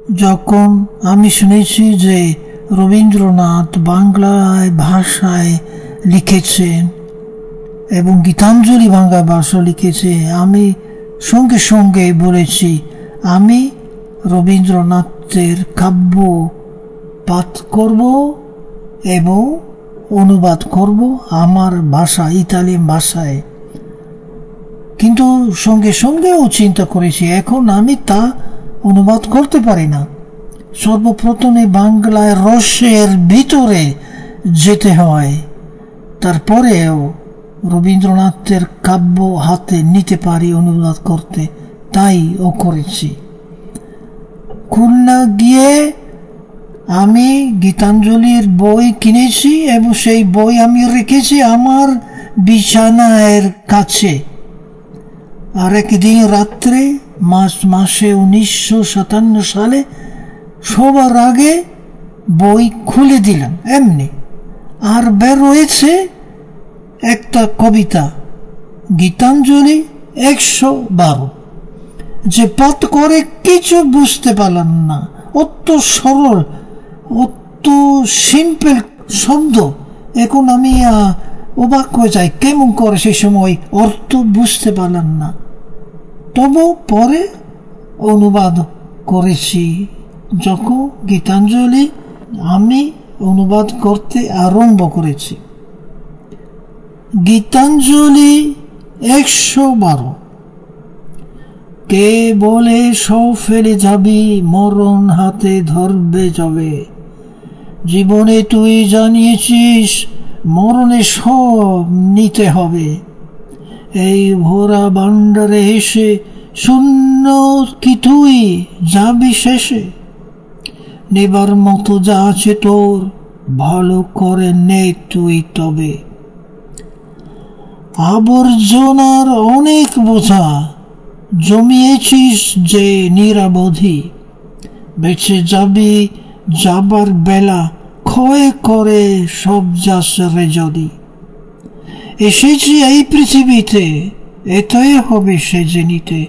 যখন আমি শুনেছি যে রবীন্দ্রনাথ বাংলায় ভাষায় লিখেছেন এবং গীতাঞ্জলি বাংলা ভাষা লিখেছে, আমি সঙ্গে সঙ্গে বলেছি আমি রবীন্দ্রনাথের কাব্য পাঠ করব এবং অনুবাদ করব আমার ভাষা ইতালিয়ান ভাষায়। কিন্তু সঙ্গে সঙ্গেও চিন্তা করেছি এখন আমি তা অনুবাদ করতে পারি না। সর্বপ্রথমে বাংলায় রসের ভিতরে যেতে হয়, তারপরেও রবীন্দ্রনাথের কাব্য হাতে নিতে পারি অনুবাদ করতে, তাই ও করেছি। খুলনা গিয়ে আমি গীতাঞ্জলির বই কিনেছি এবং সেই বই আমি রেখেছি আমার বিছানার কাছে। আর একদিন রাত্রে মার্চ মাসে 1957 সালে সবার আগে বই খুলে দিলাম এমনি, আর বের হয়েছে একটা কবিতা গীতাঞ্জলি 112, যে পাঠ করে কিছু বুঝতে পারলাম না। অত সরল, অত সিম্পল শব্দ, এখন আমি অবাক হয়ে যাই কেমন করে সেই সময় অর্থ বুঝতে পারলাম না। তবু পরে অনুবাদ করেছি। যখন গীতাঞ্জলি আমি অনুবাদ করতে আরম্ভ করেছি। গীতাঞ্জলি 112। কে বলে সব ফেলে যাবি, মরণ হাতে ধরবে যবে। জীবনে তুই জানিয়েছিস মরণে সব নিতে হবে। এই ভোরা ভান্ডারে এসে শূন্য কি তুই যাবি শেষে। নেবার মতো যা আছে তোর ভালো করে নে তুই তবে। আবর্জনার অনেক বোঝা জমিয়েছিস যে নিরাবধি। বেঁচে যাবি যাবার বেলা ক্ষয় করে সব যাস রে যদি। এসেছি এই পৃথিবীতে এটাই হবে সে জেনিতে।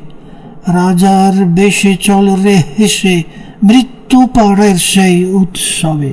রাজার বেশে চল রে হেসে মৃত্যু পাড়ের সেই উৎসবে।